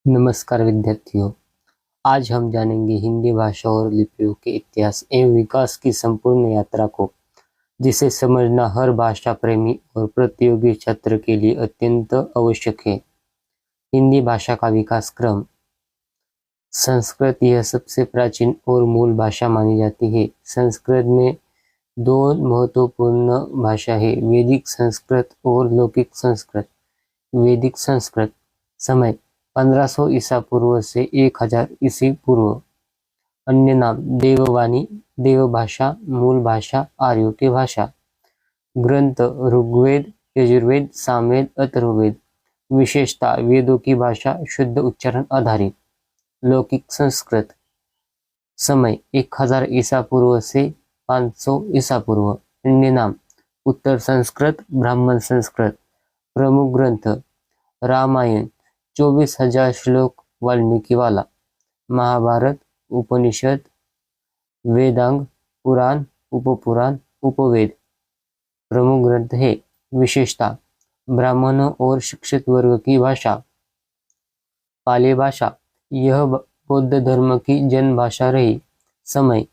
नमस्कार विद्यार्थियों, आज हम जानेंगे हिंदी भाषा और लिपियों के इतिहास एवं विकास की संपूर्ण यात्रा को, जिसे समझना हर भाषा प्रेमी और प्रतियोगी छात्र के लिए अत्यंत आवश्यक है। हिंदी भाषा का विकास क्रम। संस्कृत यह सबसे प्राचीन और मूल भाषा मानी जाती है। संस्कृत में दो महत्वपूर्ण भाषा है, वैदिक संस्कृत और लौकिक संस्कृत। वैदिक संस्कृत समय 1500 ईसा पूर्व से 1000 ईसा पूर्व। अन्य नाम देववाणी, देवभाषा, मूल भाषा, आर्यों की भाषा। ग्रंथ ऋग्वेद, यजुर्वेद, सामवेद, अथर्ववेद। विशेषता वेदों की भाषा, शुद्ध उच्चारण आधारित। लौकिक संस्कृत समय 1000 ईसा पूर्व से 500 ईसा पूर्व। अन्य नाम उत्तर संस्कृत, ब्राह्मण संस्कृत। प्रमुख ग्रंथ रामायण 24,000 श्लोक वाल्मीकि वाला। महाभारत, उपनिषद, वेदांग, पुराण, उपपुराण, उपवेद प्रमुख ग्रंथ है। विशेषता ब्राह्मणों और शिक्षित वर्ग की भाषा। पाली भाषा यह बौद्ध धर्म की जन भाषा रही। समय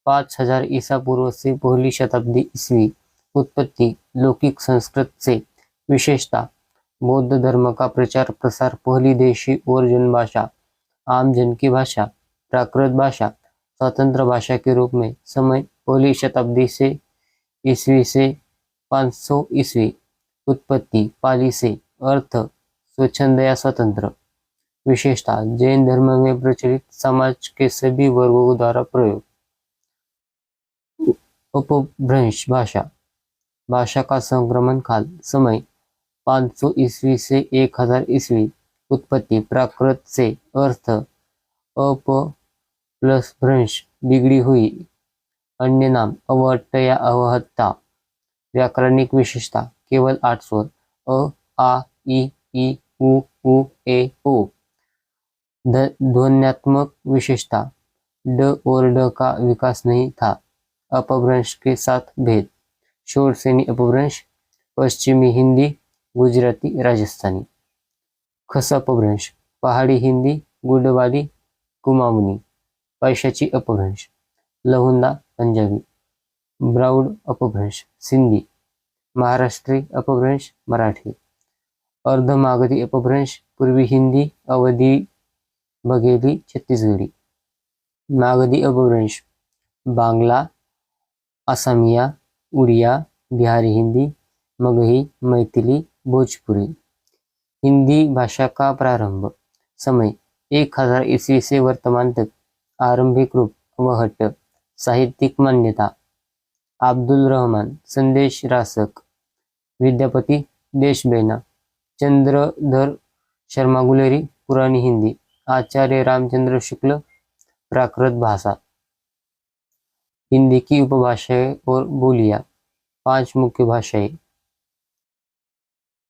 5000 ईसा पूर्व से पहली शताब्दी ईस्वी। उत्पत्ति लौकिक संस्कृत से। विशेषता बौद्ध धर्म का प्रचार प्रसार, पहली देशी और जनभाषा, आम जन की भाषा। प्राकृत भाषा स्वतंत्र भाषा के रूप में। समय पहली शताब्दी से ईस्वी से 500 ईस्वी। उत्पत्ति पाली से। अर्थ स्वच्छंद या स्वतंत्र। विशेषता जैन धर्म में प्रचलित, समाज के सभी वर्गों द्वारा प्रयोग। अपभ्रंश भाषा, भाषा का संक्रमण काल। समय 500 ईस्वी से 1000 ईस्वी। उत्पत्ति प्राकृत से। अर्थ अप प्लस भ्रंश, बिगड़ी हुई। अन्य नाम अवहट्ट या अवहत्ता। व्याकरणिक विशेषता केवल 8 स्वर अ, आ, ई, उ, ए, ओ। ध्वन्यात्मक विशेषता ड और ड का विकास नहीं था। अपभ्रंश के साथ भेद। शोरसेनी अपभ्रंश, पश्चिमी हिंदी, गुजराती, राजस्थानी। खस अपभ्रंश, पहाड़ी हिंदी, गुडवाली, कुमाऊनी। पैशाची अपभ्रंश, लहुंदा, पंजाबी। ब्राउड अपभ्रंश, सिंधी। महाराष्ट्री अपभ्रंश, मराठी। अर्धमागधी अपभ्रंश, पूर्वी हिंदी, अवधी, बघेली, छत्तीसगढ़ी। मागधी अपभ्रंश, बांग्ला, असमिया, उड़िया, बिहारी हिंदी, मगही, मैथिली, भोजपुरी। हिंदी भाषा का प्रारंभ। समय 1000 ईस्वी से वर्तमान तक। आरंभिक रूप अवहट्ट। साहित्यिक मान्यता अब्दुल रहमान, संदेश रासक। विद्यापति देशबैना। चंद्रधर शर्मा गुलेरी, पुरानी हिंदी। आचार्य रामचंद्र शुक्ल, प्राकृत भाषा। हिंदी की उपभाषाएं और बोलियां। 5 मुख्य भाषाएं।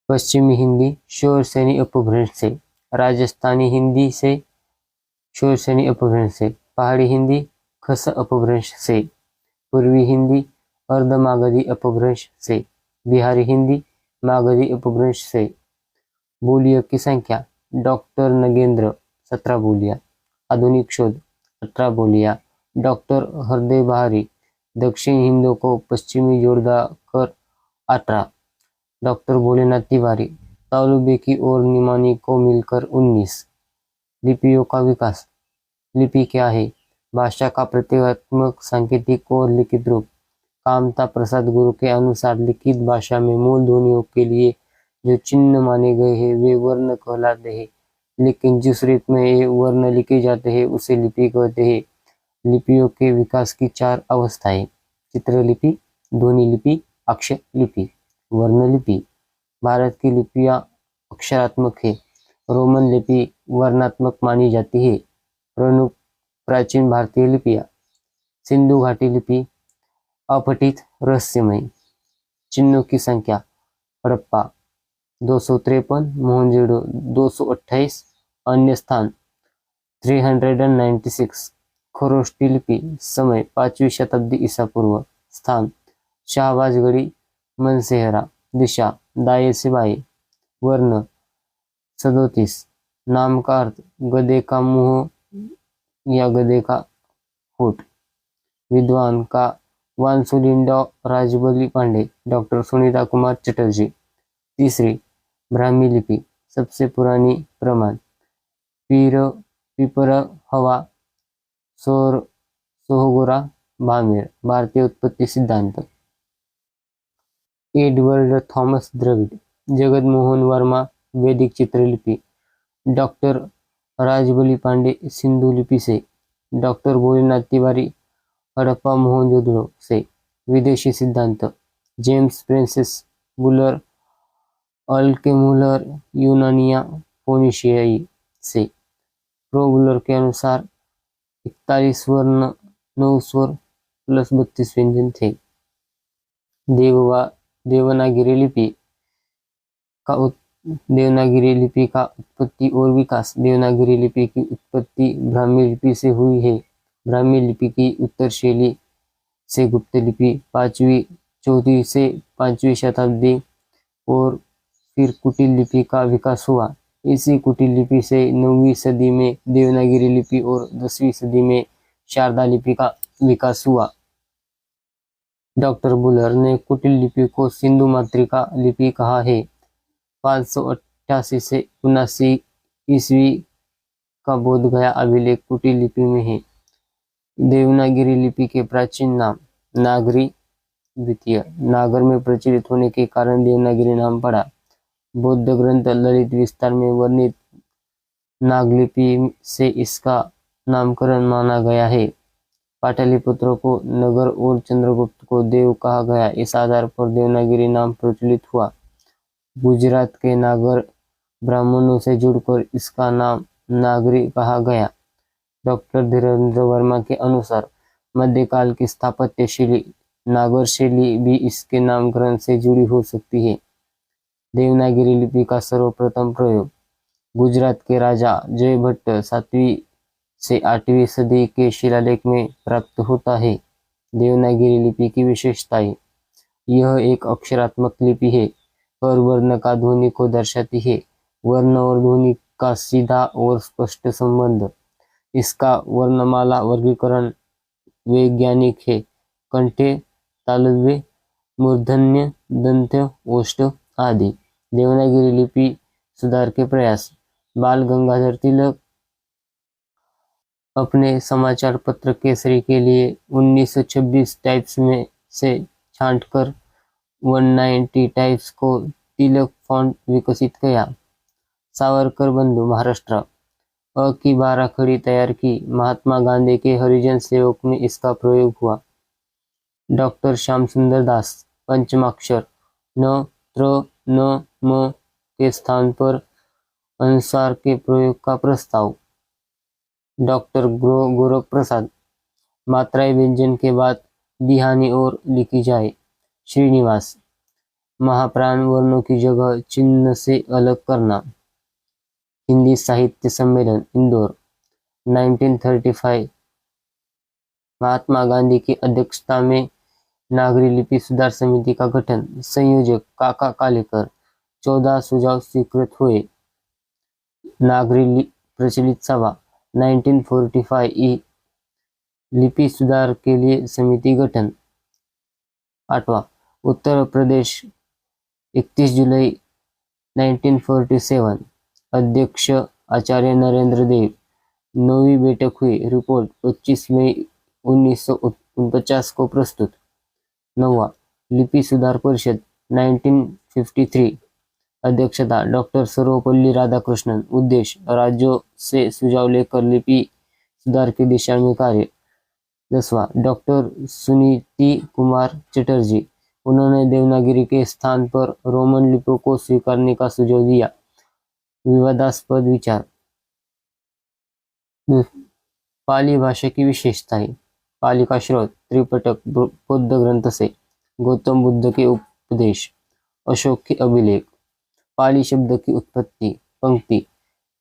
पश्चिमी हिंदी शोरसेनी अपभ्रंश से। राजस्थानी हिंदी से शोरसेनी अपभ्रंश से। पहाड़ी हिंदी खस अपभ्रंश से। पूर्वी हिंदी अर्धमागधी अपभ्रंश से। बिहारी हिंदी मागधी अपभ्रंश से। बोलियों की संख्या डॉक्टर नगेंद्र 17 बोलियां। आधुनिक शोध 18 बोलियां। डॉक्टर हृदय बहारी, दक्षिण हिंदों को पश्चिमी जोड़कर 18। डॉक्टर भोलेनाथ तिवारी, तालुबे की और निमानी को मिलकर 19। लिपियों का विकास। लिपि क्या है? भाषा का प्रतीकात्मक, सांकेतिक और लिखित रूप। कामता प्रसाद गुरु के अनुसार लिखित भाषा में मूल ध्वनियों के लिए जो चिन्ह माने गए हैं वे वर्ण कहलाते हैं, लेकिन जिस रीत में ये वर्ण लिखे जाते हैं उसे लिपि कहते हैं। लिपियों के विकास की 4 अवस्थाएं। चित्रलिपि, ध्वनि लिपि, अक्षर लिपि, वर्ण लिपि। भारत की लिपियां अक्षरात्मक है। रोमन लिपि वर्णात्मक मानी जाती है। प्रमुख प्राचीन भारतीय लिपियां। सिंधु घाटी लिपि अपठित, रहस्यमय। चिन्हों की संख्या हड़प्पा 253, मोहनजोदड़ो 228, अन्य स्थान 396। खरोष्टी लिपि समय 5वीं शताब्दी ईसा पूर्व। स्थान शाहबाजगढ़ी, मनसेहरा। दिशा दाएं से बाएं। वर्ण 37। नाम का अर्थ गधे का मुंह या गधे का होठ। विद्वान का वानसुलिंडा राजबली पांडे, डॉक्टर सुनीता कुमार चटर्जी। तीसरी, ब्राह्मी लिपि, सबसे पुरानी प्रमाण, पीर पिपर हवा सोहगोरा भामेर। भारतीय उत्पत्ति सिद्धांत, एडवर्ड थॉमस द्रविड, जगत मोहन वर्मा, वैदिक चित्रलिपि, डॉक्टर राजबली पांडे, सिंधु लिपि से, डॉक्टर भोलेनाथ तिवारी, हड़प्पा मोहनजोदड़ो से। विदेशी सिद्धांत, जेम्स प्रिंसेस बुलर, अल्केमुलर, यूनानिया फोनिशियाई से। प्रो बुलर के अनुसार 41 वर्ण 9 स्वर प्लस 32 व्यंजन थे। देवनागरी लिपि का देवनागरी लिपि का उत्पत्ति और विकास। देवनागरी लिपि की उत्पत्ति ब्राह्मी लिपि से हुई है। ब्राह्मी लिपि की उत्तर शैली से गुप्त लिपि 4वीं से 5वीं शताब्दी और फिर कुटिल लिपि का विकास हुआ। इसी कुटिल लिपि से 9वीं सदी में देवनागरी लिपि और 10वीं सदी में शारदा लिपि का विकास हुआ। डॉक्टर बुलर ने कुटिल लिपि को सिंधु मातृका लिपि कहा है। 588 से 79 ईस्वी का बोध गया अभिलेख कुटिल लिपि में है। देवनागरी लिपि के प्राचीन नाम, नागरी द्वितीय, नागर में प्रचलित होने के कारण देवनागरी नाम पड़ा। बौद्ध ग्रंथ ललित विस्तार में वर्णित नागलिपि से इसका नामकरण माना गया है। पाटलिपुत्र को नगर और चंद्रगुप्त को देव कहा गया। इस आधार पर देवनागरी नाम प्रचलित हुआ। गुजरात के नागर ब्राह्मणों से जुड़कर इसका नाम नागरी कहा गया। डॉक्टर धीरेन्द्र वर्मा के अनुसार मध्यकाल की स्थापत्य शैली नागर शैली भी इसके नामकरण से जुड़ी हो सकती है। देवनागरी लिपि का सर्वप्रथम प्रयोग गुजरात के राजा जयभट्ट 7वीं से 8वीं सदी के शिलालेख में प्राप्त होता है। देवनागरी लिपि की विशेषताएं, यह एक अक्षरात्मक लिपि है। हर वर्ण का ध्वनि को दर्शाती है। वर्ण और ध्वनि का सीधा और स्पष्ट संबंध। इसका वर्णमाला वर्गीकरण वैज्ञानिक है। कंठे, तालव्य, मूर्धन्य, दंत्य, ओष्ठ आदि। देवनागरी लिपि सुधार के प्रयास, बाल गंगाधर तिलक अपने समाचार पत्र केसरी के लिए 1926 टाइप्स में से छांटकर 190 टाइप्स को तिलक फॉन्ट विकसित किया। सावरकर बंधु, महाराष्ट्र, अ की 12 खड़ी तैयार की। महात्मा गांधी के हरिजन सेवक में इसका प्रयोग हुआ। डॉक्टर श्याम सुंदर दास, पंचमाक्षर न, त्र, न, म के स्थान पर अनुसार के प्रयोग का प्रस्ताव। डॉक्टर गोरख प्रसाद, मात्राएं व्यंजन के बाद दिहानी और लिखी जाए। श्रीनिवास, महाप्राण वर्णों की जगह चिन्ह से अलग करना। हिंदी साहित्य सम्मेलन, इंदौर, 1935। महात्मा गांधी की अध्यक्षता में नागरी लिपि सुधार समिति का गठन। संयोजक काका कालेकर। 14 सुझाव स्वीकृत हुए। नागरी प्रचलित सभा 1945 ई लिपि सुधार के लिए समिति गठन। 8वां, उत्तर प्रदेश 31 जुलाई 1947, अध्यक्ष आचार्य नरेंद्र देव। 9वीं बैठक हुई। रिपोर्ट 25 मई 1949 को प्रस्तुत। 9वां, लिपि सुधार परिषद 1953, अध्यक्षता डॉक्टर सर्वपल्ली राधाकृष्णन। उद्देश्य राज्यों से सुझाव लेकर लिपि सुधार की दिशा में कार्य। 10वां, डॉक्टर सुनीति कुमार चटर्जी, उन्होंने देवनागरी के स्थान पर रोमन लिपि को स्वीकारने का सुझाव दिया। विवादास्पद विचार। पाली भाषा की विशेषताएं। पाली का स्रोत त्रिपिटक बौद्ध ग्रंथ से, गौतम बुद्ध के उपदेश, अशोक के अभिलेख। पाली शब्द की उत्पत्ति, पंक्ति,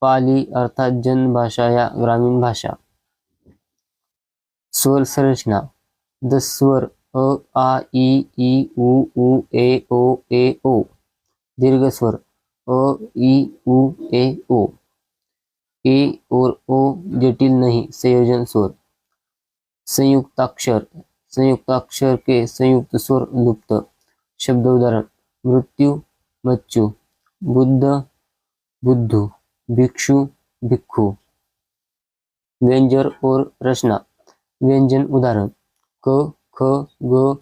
पाली अर्थात जन भाषा या ग्रामीण भाषा। स्वर संरचना, 10 स्वर अ, आ, ई, उ, ए, ओ, दीर्घ स्वर अ, ई, उ, ए, ओ। ए और ओ जटिल नहीं, संयोजन स्वर। संयुक्ताक्षर, संयुक्ताक्षर के संयुक्त स्वर लुप्त। शब्द उदाहरण: मृत्यु, मच्चु, बुद्ध, बुद्धू, भिक्षु, भिक्षु। व्यंजन और रचना। व्यंजन उदाहरण: क, ख, ग,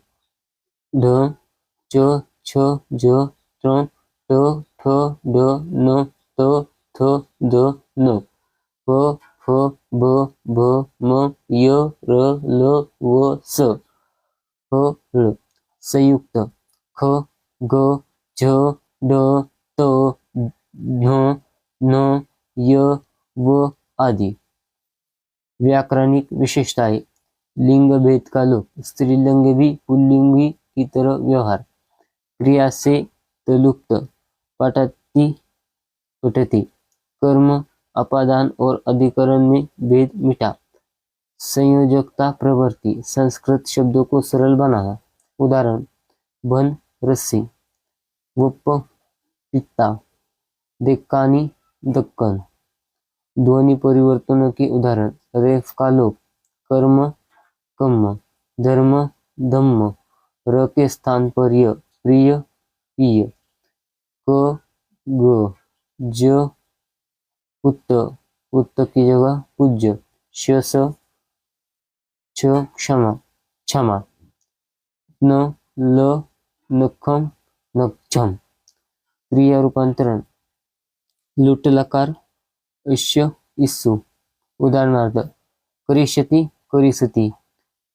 ढ, च, छ, ज, त्र, ट, ठ, ड, न, त, थ, द, न। प, फ, ब, भ, म, य, र, ल, व, स। ह, ळ। संयुक्त: ख, ग, झ, ड, त, ढ, न, य, व आदि। व्याकरणिक विशेषताएं: लिंग भेद का लोप, स्त्रीलिंग भी पुल्लिंगी की तरह व्यवहार। क्रिया से तलुप्त, पठति, पठति। कर्म, अपादान और अधिकरण में भेद मिटा। संयोजकता प्रवृत्ति, संस्कृत शब्दों को सरल बनाना। उदाहरण: बन, रस्सी। वप, पित्ता। देक्कानी, दक्कन। ध्वनि परिवर्तनों के उदाहरण: रेफ का लोप, कर्म, कम्म, धर्म, धम्म। र के स्थान पर य, प्रिय, पिय। क, ग, ज, उत्त, उत्त की जगह पूज्य। श, स, छ, क्षमा, क्षमा। न, ल, नखम, नक्षम। क्रिया रूपांतरण: लुट लकार, अश्य, इस्सु। उदाहरणार्थ: करिष्यति, करिष्यति।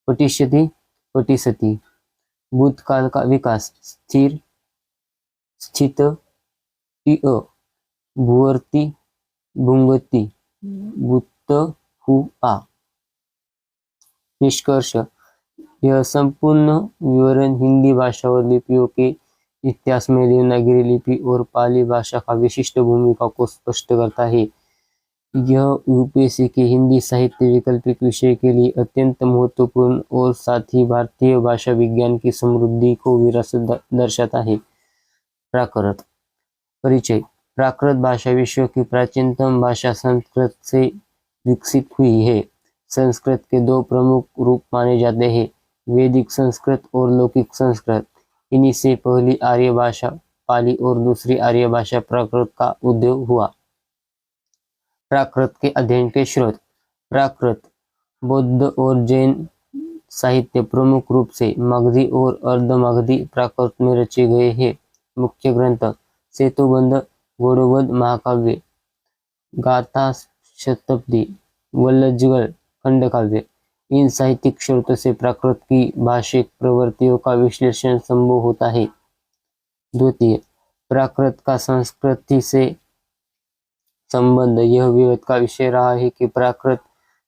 पठिष्यति, पठिष्यति। भूतकाल का विकास: स्थिर, स्थित, टिअ। भुवर्ती, भुंगती, भूत, हुआ। निष्कर्ष: यह संपूर्ण विवरण हिंदी भाषा और लिपियों के इतिहास में देवनागरी लिपि और पाली भाषा का विशिष्ट भूमिका को स्पष्ट करता है। यह यूपीएससी के हिंदी साहित्य वैकल्पिक विषय के लिए अत्यंत महत्वपूर्ण और साथ ही भारतीय भाषा विज्ञान की समृद्धि को विरासत दर्शाता है। प्राकृत। परिचय: प्राकृत भाषा विश्व की प्राचीनतम भाषा संस्कृत से विकसित हुई है। संस्कृत के दो प्रमुख रूप माने जाते हैं, वैदिक संस्कृत और लौकिक संस्कृत। इन्हीं से पहली आर्य भाषा पाली और दूसरी आर्य भाषा प्राकृत का उदय हुआ। प्राकृत के अध्ययन के स्रोत: प्राकृत बौद्ध और जैन साहित्य प्रमुख रूप से मगधी और अर्धमगधी प्राकृत में रचे गए हैं। मुख्य ग्रंथ: सेतुबंध, गौड़बोध महाकाव्य, गाथा शताब्दी, वल्लजगल खंडकाव्य। इन साहित्यिक स्रोतों से प्राकृत की भाषिक प्रवृत्तियों का विश्लेषण संभव होता है। द्वितीय, प्राकृत का संस्कृति से संबंध। यह विवाद का विषय रहा है कि प्राकृत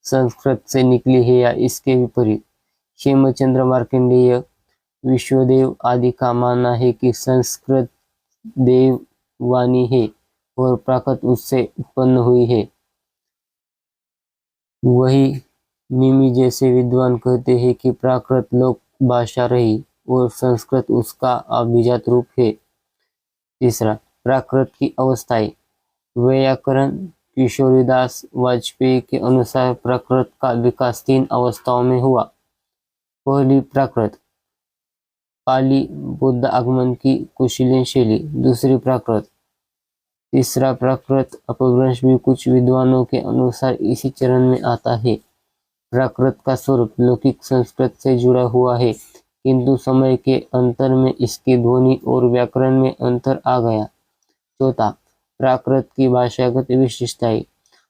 संस्कृत से निकली है या इसके विपरीत। हेमचंद्र मार्कंडेय, विश्वदेव आदि का मानना है कि संस्कृत देववाणी है और प्राकृत उससे उत्पन्न हुई है। वही निमि जैसे विद्वान कहते हैं कि प्राकृत लोक भाषा रही और संस्कृत उसका अभिजात रूप है। तीसरा, प्राकृत की अवस्थाएं। वैयाकरण किशोरीदास वाजपेयी के अनुसार प्राकृत का विकास 3 अवस्थाओं में हुआ। पहली, प्राकृत पाली बौद्ध आगमन की कुशीलिन शैली। दूसरी, प्राकृत। तीसरा, प्राकृत अपभ्रंश भी कुछ विद्वानों के अनुसार इसी चरण में आता है। प्राकृत का स्वरूप लौकिक संस्कृत से जुड़ा हुआ है, किंतु समय के अंतर में इसकी ध्वनि और व्याकरण में अंतर आ गया। चौथा, प्राकृत की भाषागत विशेषताएं।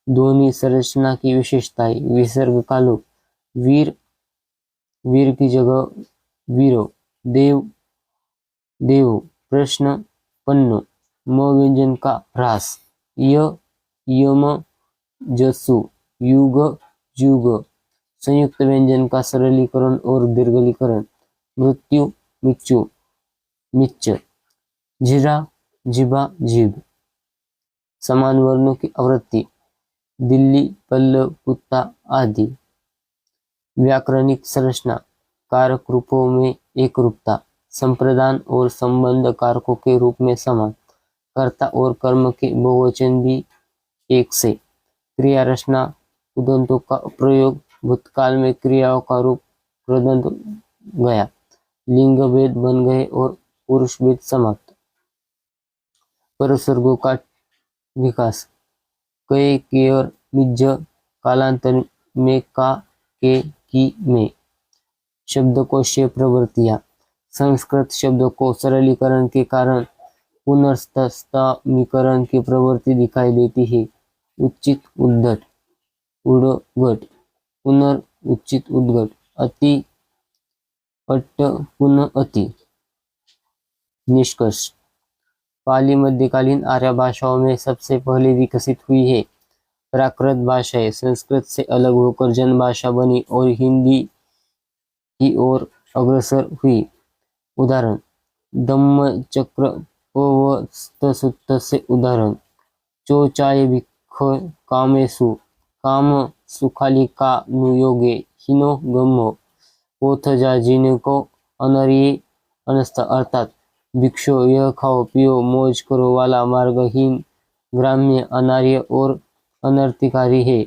ध्वनि संरचना की विशेषताएं। विसर्ग का लोप। वीर, वीर की जगह वीरो। देव, देव। प्रश्न, पन्नो। म व्यंजन का ह्रास। य, यम, जसु। युग, जुग। संयुक्त व्यंजन का सरलीकरण और दीर्घलीकरण। मृत्यु, मिच्चु, मिच्च। जिरा, जिबा, जिब। समान वर्णों की आवृत्ति। दिल्ली, पल्लव, कुत्ता आदि। व्याकरणिक संरचना। कारक रूपों में एक रूपता। संप्रदान और संबंध कारकों के रूप में समान। कर्ता और कर्म के बहुवचन भी एक से। क्रिया रचना उदंतों का प्रयोग, भूतकाल में क्रियाओं का रूप प्रदंत गया, लिंग भेद बन गए और पुरुष भेद समाप्त। परसर्गों का विकास, कय के और मिज्ज, कालांतर में का, के, की, में। शब्दकोशीय प्रवृत्तियां, संस्कृत शब्दों को सरलीकरण के कारण पुनर्स्थानीकरण की प्रवृत्ति दिखाई देती है। उचित उद्धट, उड़गट, पुनर्उचित उद्गट, अति अट्ट पुनः अति। निष्कर्ष, पाली मध्यकालीन आर्य भाषाओं में सबसे पहले विकसित हुई है। प्राकृत भाषाएं संस्कृत से अलग होकर जन भाषा बनी और हिंदी की ओर अग्रसर हुई। उदाहरण, धम्मचक्र पवस्तसुत्त से उदाहरण, चोचाय भिक्ख कामेषु काम सुखालिका नुयोगे हिनो गम्मो पोथजा जिनको अनरिये अनस्त, अर्थात भिक्षु यह खाओ पियो मौज करो वाला मार्गहीन ग्राम्य अनार्य और अनर्थिकारी है।